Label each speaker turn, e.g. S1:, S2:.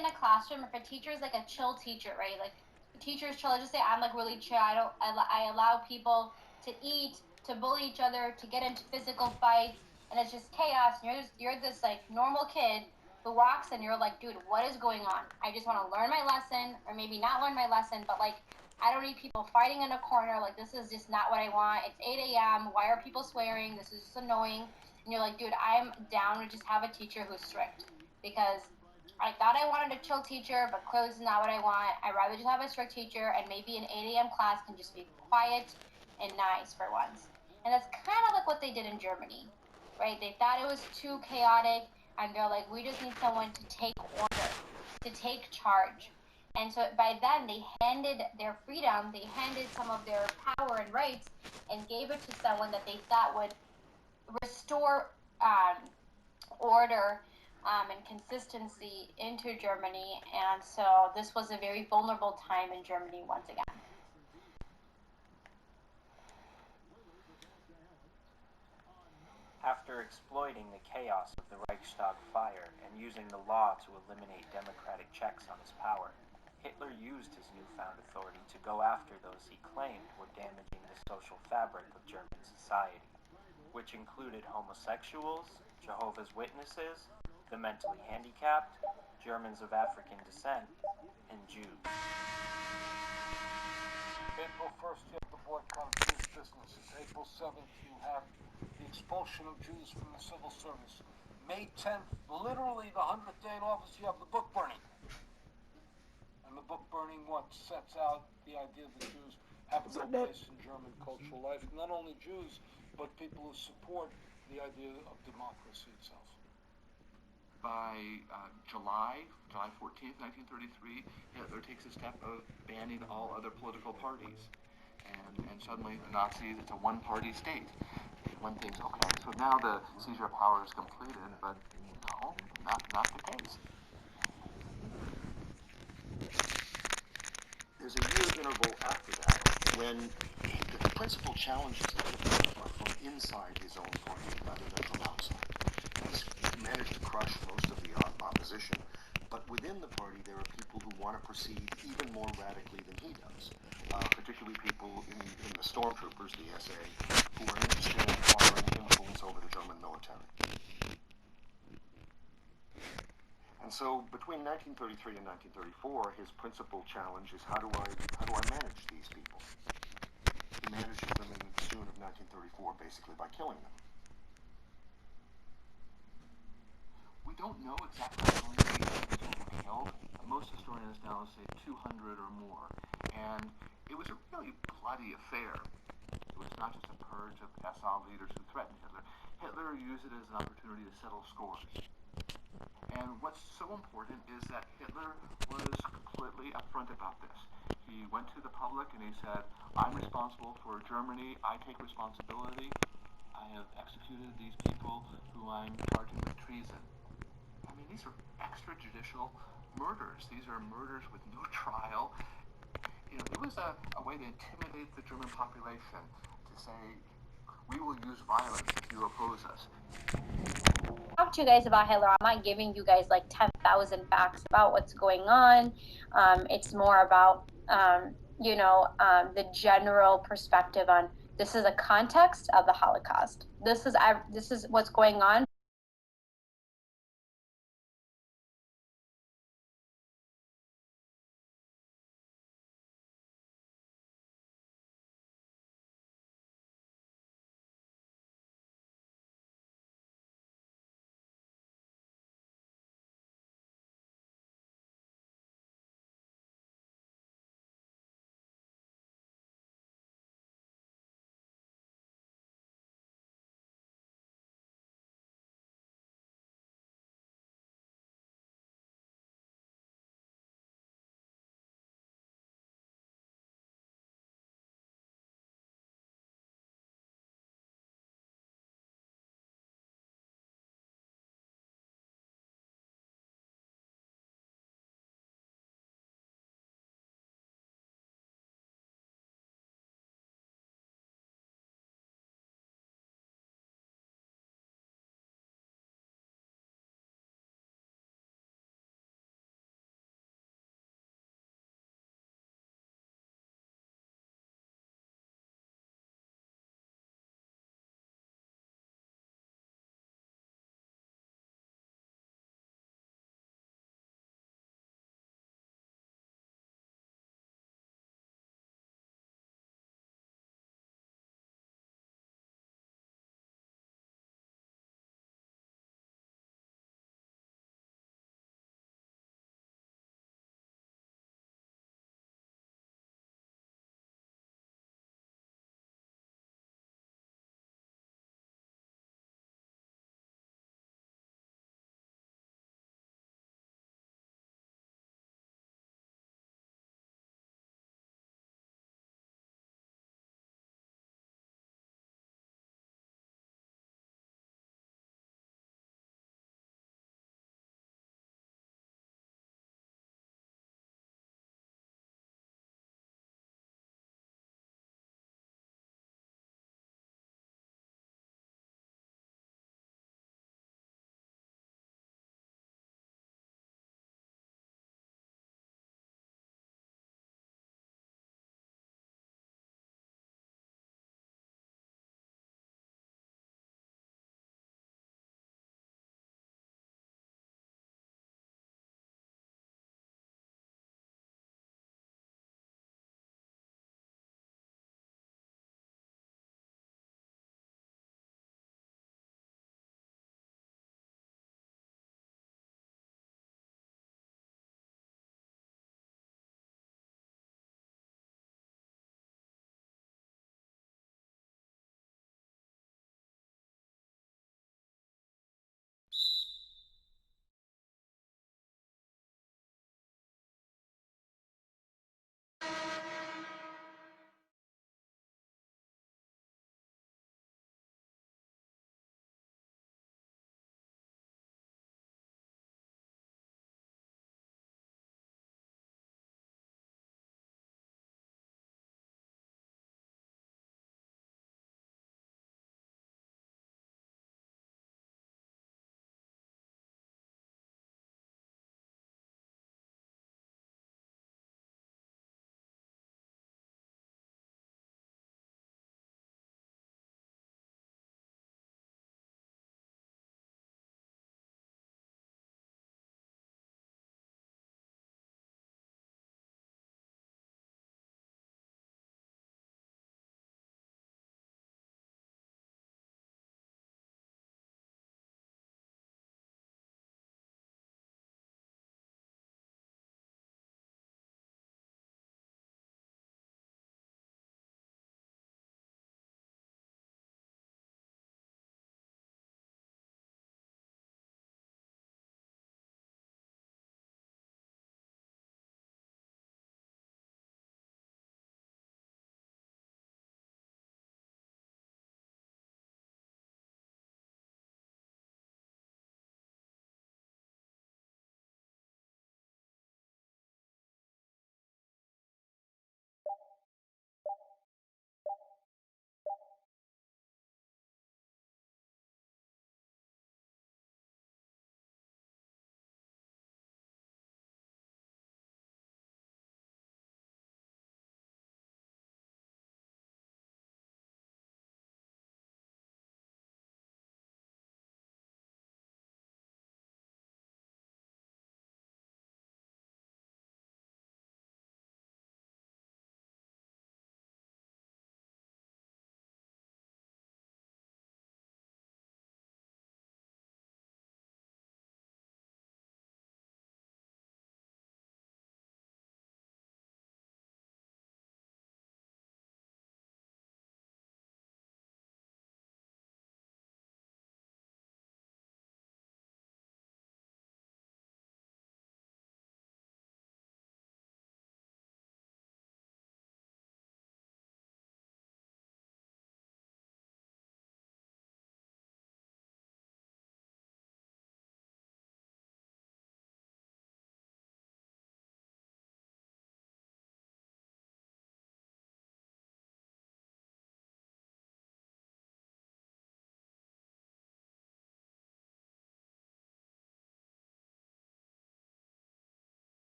S1: in a classroom, if a teacher is like a chill teacher, right? Like the teacher is chill. Just say I'm like really chill. I allow people to eat, to bully each other, to get into physical fights, and it's just chaos. And you're this like normal kid who walks and you're like, dude, what is going on? I just want to learn my lesson, or maybe not learn my lesson, but like I don't need people fighting in a corner. Like this is just not what I want. It's 8 a.m. Why are people swearing? This is just annoying. And you're like, dude, I'm down to just have a teacher who's strict, because I thought I wanted a chill teacher, but clearly this is not what I want. I'd rather just have a strict teacher, and maybe an 8 a.m. class can just be quiet and nice for once. And that's kind of like what they did in Germany, right? They thought it was too chaotic, and they're like, we just need someone to take order, to take charge. And so by then, they handed their freedom, they handed some of their power and rights, and gave it to someone that they thought would restore order and consistency into Germany. And so this was a very vulnerable time in Germany once again.
S2: After exploiting the chaos of the Reichstag fire and using the law to eliminate democratic checks on his power, Hitler used his newfound authority to go after those he claimed were damaging the social fabric of German society, which included homosexuals, Jehovah's Witnesses, the mentally handicapped, Germans of African descent, and Jews.
S3: April 1st, you have the boycott of Jewish businesses. April 7th, you have the expulsion of Jews from the civil service. May 10th, literally the 100th day in office, you have the book burning. And the book burning, sets out the idea that Jews have no place in German cultural life. Not only Jews, but people who support the idea of democracy itself.
S4: By July 14th, 1933, Hitler takes a step of banning all other political parties. And suddenly the Nazis, it's a one-party state. One thinks, okay, so now the seizure of power is completed, but no, not the case.
S5: There's a year interval after that when the principal challenges are from inside his own party rather than from outside. He's managed to crush most of the opposition, but within the party there are people who want to proceed even more radically than he does, particularly people in the stormtroopers, the SA, who are interested in acquiring influence over the German military. And so between 1933 and 1934, his principal challenge is how do I manage these people? He manages them in June of 1934 basically by killing them.
S4: We don't know exactly how many people were killed. Most historians now say 200 or more. And it was a really bloody affair. It was not just a purge of SA leaders who threatened Hitler. Hitler used it as an opportunity to settle scores. And what's so important is that Hitler was completely upfront about this. He went to the public and he said, I'm responsible for Germany, I take responsibility, I have executed these people who I'm charging with treason. I mean, these are extrajudicial murders. These are murders with no trial. You know, it was a way to intimidate the German population, to say, we will use violence if you oppose us.
S1: Talk to you guys about Hitler. I'm not giving you guys like 10,000 facts about what's going on. It's more about, the general perspective on this is a context of the Holocaust. This is what's going on